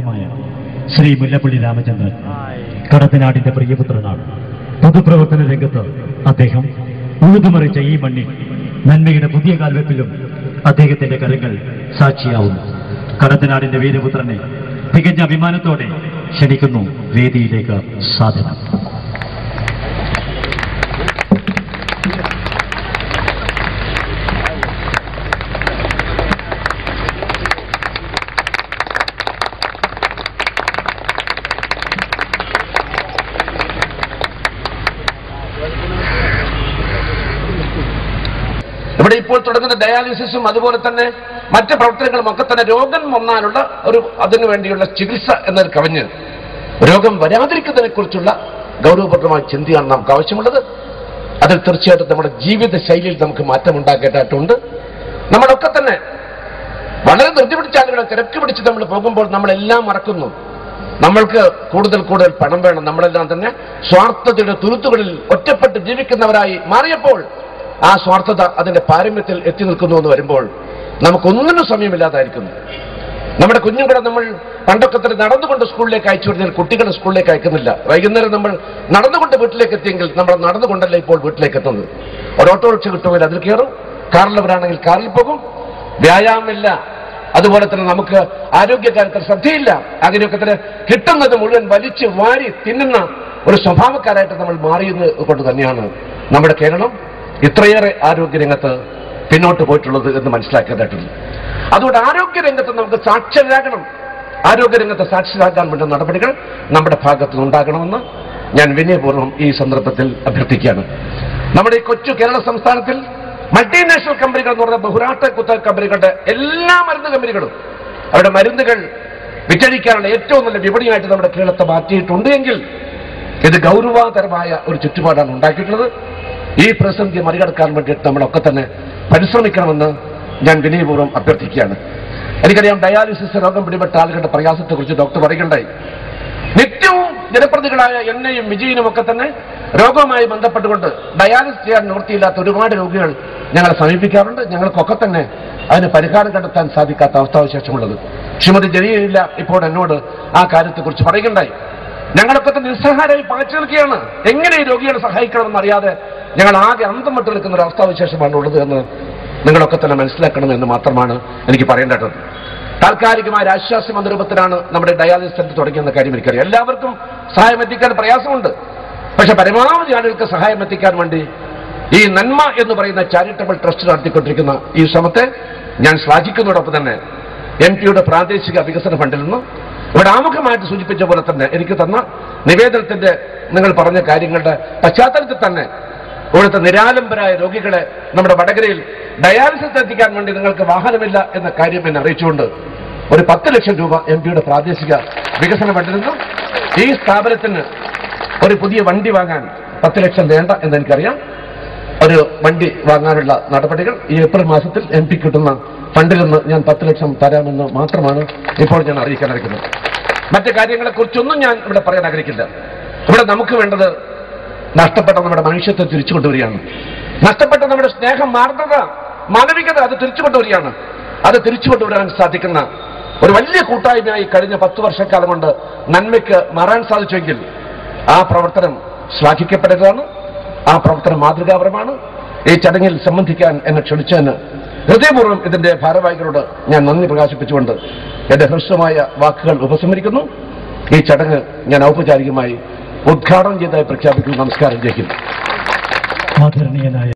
പിതാവുമായ ശ്രീ മുല്ലപ്പള്ളി രാമചന്ദ്രൻ കടത്തനാടിന്റെ പ്രിയപുത്രനാണ്. പൊതുപ്രവർത്തന രംഗത്ത് അദ്ദേഹം ഉഴുതുമറിച്ച ഈ മണ്ണിൽ നന്മയുടെ പുതിയ കാൽവെപ്പിലും അദ്ദേഹത്തിന്റെ കരങ്ങൾ സാക്ഷിയാവുന്നു. കടത്തനാടിന്റെ വീരപുത്രനെ തികഞ്ഞ അഭിമാനത്തോടെ ക്ഷണിക്കുന്നു വേദിയിലേക്ക്. സാധനം. ഇവിടെ ഇപ്പോൾ തുടങ്ങുന്ന ഡയാലിസിസും അതുപോലെ തന്നെ മറ്റ് പ്രവർത്തനങ്ങളും ഒക്കെ തന്നെ രോഗം വന്നാലുള്ള അതിനു വേണ്ടിയുള്ള ചികിത്സ എന്നതിൽ കവിഞ്ഞ് രോഗം വരാതിരിക്കുന്നതിനെ കുറിച്ചുള്ള ഗൗരവപൂർവമായ ചിന്തയാണ് നമുക്ക് ആവശ്യമുള്ളത്. അതിൽ തീർച്ചയായിട്ടും നമ്മുടെ ജീവിത ശൈലിയിൽ നമുക്ക് മാറ്റമുണ്ടാക്കേണ്ടതായിട്ടുണ്ട്. നമ്മളൊക്കെ തന്നെ വളരെ ധൃതി പിടിച്ച ആളുകളെ തിരക്ക് പിടിച്ച് നമ്മൾ പോകുമ്പോൾ നമ്മളെല്ലാം മറക്കുന്നു. നമ്മൾക്ക് കൂടുതൽ കൂടുതൽ പണം വേണം. നമ്മളെല്ലാം തന്നെ സ്വാർത്ഥതയുടെ തുരുത്തുകളിൽ ഒറ്റപ്പെട്ട് ജീവിക്കുന്നവരായി മാറിയപ്പോൾ ആ സ്വാർത്ഥത അതിന്റെ പാരമ്യത്തിൽ എത്തി നിൽക്കുന്നു എന്ന് വരുമ്പോൾ നമുക്കൊന്നിനും സമയമില്ലാതായിരിക്കുന്നു. നമ്മുടെ കുഞ്ഞുങ്ങളെ നമ്മൾ പണ്ടൊക്കെ തന്നെ നടന്നുകൊണ്ട് സ്കൂളിലേക്ക് അയച്ചു കഴിഞ്ഞാൽ കുട്ടികളെ സ്കൂളിലേക്ക് അയക്കുന്നില്ല. വൈകുന്നേരം നമ്മൾ നടന്നുകൊണ്ട് വീട്ടിലേക്ക് എത്തിയെങ്കിൽ നമ്മൾ നടന്നുകൊണ്ടല്ല ഇപ്പോൾ വീട്ടിലേക്ക് എത്തുന്നത്. ഒരു ഓട്ടോറിക്ഷ കിട്ടുമെങ്കിൽ അതിൽ കയറും, കാറിലവരാണെങ്കിൽ കാറിൽ പോകും. വ്യായാമമില്ല, അതുപോലെ തന്നെ നമുക്ക് ആരോഗ്യകാര്യത്തിൽ ശ്രദ്ധയില്ല. അങ്ങനെയൊക്കെ തന്നെ കിട്ടുന്നത് മുഴുവൻ വലിച്ചു വാരി തിന്നുന്ന ഒരു സ്വഭാവക്കാരായിട്ട് നമ്മൾ മാറിയത് കൊണ്ട് തന്നെയാണ് നമ്മുടെ കേരളം ഇത്രയേറെ ആരോഗ്യരംഗത്ത് പിന്നോട്ട് പോയിട്ടുള്ളത് എന്ന് മനസ്സിലാക്കേണ്ടതായിട്ടുണ്ട്. അതുകൊണ്ട് ആരോഗ്യരംഗത്ത് നമുക്ക് സാക്ഷരരാകണം. ആരോഗ്യരംഗത്ത് സാക്ഷരരാകാൻ വേണ്ട നടപടികൾ നമ്മുടെ ഭാഗത്ത് നിന്നുണ്ടാകണമെന്ന് ഞാൻ വിനയപൂർവ്വം ഈ സന്ദർഭത്തിൽ അഭ്യർത്ഥിക്കുകയാണ്. നമ്മുടെ ഈ കൊച്ചു കേരള സംസ്ഥാനത്തിൽ മൾട്ടിനാഷണൽ കമ്പനികൾ എന്ന് പറഞ്ഞ ബഹുരാഷ്ട്ര കുത്തക കമ്പനികളുടെ എല്ലാ മരുന്ന് കമ്പനികളും അവരുടെ മരുന്നുകൾ വിറ്റഴിക്കാനുള്ള ഏറ്റവും നല്ല വിപണിയായിട്ട് നമ്മുടെ കേരളത്തെ മാറ്റിയിട്ടുണ്ട് എങ്കിൽ ഇത് ഗൗരവതരമായ ഒരു ചുറ്റുപാടാണ് ഉണ്ടാക്കിയിട്ടുള്ളത്. ഈ പ്രതിസന്ധി മറികടക്കാൻ വേണ്ടിയിട്ട് നമ്മളൊക്കെ തന്നെ പരിശ്രമിക്കണമെന്ന് ഞാൻ വിനയപൂർവ്വം അഭ്യർത്ഥിക്കുകയാണ്. എനിക്കറിയാം, ഡയാലിസിസ് രോഗം പിടിപെട്ട ആളുകളുടെ പ്രയാസത്തെക്കുറിച്ച് ഡോക്ടർ പറയുകയുണ്ടായി. നിത്യവും ജനപ്രതികളായ എന്നെയും വിജയനും ഒക്കെ തന്നെ രോഗവുമായി ബന്ധപ്പെട്ടുകൊണ്ട് ഡയാലിസിസ് ചെയ്യാൻ നിവൃത്തിയില്ലാത്ത ഒരുപാട് രോഗികൾ ഞങ്ങളെ സമീപിക്കാറുണ്ട്. ഞങ്ങൾക്കൊക്കെ തന്നെ അതിന് പരിഹാരം കണ്ടെത്താൻ സാധിക്കാത്ത അവസ്ഥാവിശേഷമുള്ളത്. ശ്രീമതി ജലീല ഇപ്പോൾ എന്നോട് ആ കാര്യത്തെക്കുറിച്ച് പറയുകയുണ്ടായി. ഞങ്ങളൊക്കെ തന്നെ നിസ്സഹായരായി പകച്ചു നിൽക്കുകയാണ്. എങ്ങനെ ഈ രോഗികളെ സഹായിക്കണമെന്ന് അറിയാതെ ഞങ്ങൾ ആകെ അന്തം വിട്ട് നിൽക്കുന്ന ഒരു അവസ്ഥാവിശേഷമാണ് ഉള്ളത് എന്ന് നിങ്ങളൊക്കെ തന്നെ മനസ്സിലാക്കണമെന്ന് മാത്രമാണ് എനിക്ക് പറയേണ്ടത്. താൽക്കാലികമായ ആശ്വാസം എന്ന രൂപത്തിലാണ് നമ്മുടെ ഡയാലിസിസ് സെന്റർ തുടങ്ങിയെന്ന കാര്യം എനിക്കറിയാം. എല്ലാവർക്കും സഹായം എത്തിക്കാൻ പ്രയാസമുണ്ട്. പക്ഷെ പരമാവധി ആളുകൾക്ക് സഹായം എത്തിക്കാൻ വേണ്ടി ഈ നന്മ എന്ന് പറയുന്ന ചാരിറ്റബിൾ ട്രസ്റ്റ് നടത്തിക്കൊണ്ടിരിക്കുന്ന ഈ ശ്രമത്തെ ഞാൻ ശ്ലാഘിക്കുന്നതോടൊപ്പം തന്നെ MP-യുടെ പ്രാദേശിക വികസന ഫണ്ടിൽ നിന്ന് ഇവിടെ ആമുഖമായിട്ട് സൂചിപ്പിച്ച പോലെ തന്നെ എനിക്ക് തന്ന നിവേദനത്തിന്റെ നിങ്ങൾ പറഞ്ഞ കാര്യങ്ങളുടെ പശ്ചാത്തലത്തിൽ തന്നെ ഇവിടുത്തെ നിരാലംബരായ രോഗികളെ നമ്മുടെ വടകരയിൽ ഡയാലിസിസ് എത്തിക്കാൻ വേണ്ടി നിങ്ങൾക്ക് വാഹനമില്ല എന്ന കാര്യം എന്നെ അറിയിച്ചുകൊണ്ട് ഒരു 10 ലക്ഷം രൂപ MP-യുടെ പ്രാദേശിക വികസന ഫണ്ടിൽ നിന്നും ഈ സ്ഥാപനത്തിന് ഒരു പുതിയ വണ്ടി വാങ്ങാൻ 10 ലക്ഷം വേണ്ട എന്ന് എനിക്കറിയാം. ഒരു വണ്ടി വാങ്ങാനുള്ള നടപടികൾ ഈ ഏപ്രിൽ മാസത്തിൽ MP കിട്ടുന്ന ഫണ്ടിൽ നിന്ന് ഞാൻ 10 ലക്ഷം തരാമെന്ന് മാത്രമാണ് ഇപ്പോൾ ഞാൻ അറിയിക്കാൻ ആഗ്രഹിക്കുന്നത്. മറ്റു കാര്യങ്ങളെക്കുറിച്ചൊന്നും ഞാൻ ഇവിടെ പറയാൻ ആഗ്രഹിക്കില്ല. ഇവിടെ നമുക്ക് വേണ്ടത് നഷ്ടപ്പെട്ട നമ്മുടെ മനുഷ്യത്വം തിരിച്ചു കൊണ്ടുവരികയാണ്. നഷ്ടപ്പെട്ട നമ്മുടെ സ്നേഹം, മാർദ്ദത, മാനവികത അത് തിരിച്ചു കൊണ്ടുവരികയാണ്. അത് തിരിച്ചു കൊണ്ടുവരാൻ സാധിക്കുന്ന ഒരു വലിയ കൂട്ടായ്മയായി കഴിഞ്ഞ 10 വർഷക്കാലം കൊണ്ട് നന്മയ്ക്ക് മാറാൻ സാധിച്ചുവെങ്കിൽ ആ പ്രവർത്തനം ശ്ലാഘിക്കപ്പെടേണ്ടതാണ്. ആ പ്രവർത്തനം മാതൃകാപരമാണ്. ഈ ചടങ്ങിൽ സംബന്ധിക്കാൻ എന്നെ ക്ഷണിച്ചതിന് ഹൃദയപൂർവ്വം ഇതിന്റെ ഭാരവാഹികളോട് ഞാൻ നന്ദി പ്രകാശിപ്പിച്ചുകൊണ്ട് എന്റെ ഹ്രസ്വമായ വാക്കുകൾ ഉപസംഹരിക്കുന്നു. ഈ ചടങ്ങ് ഞാൻ ഔപചാരികമായി ഉദ്ഘാടനം ചെയ്തതായി പ്രഖ്യാപിക്കുന്നു. നമസ്കാരം. ജയിക്കുന്നു. ആദരണീയനായ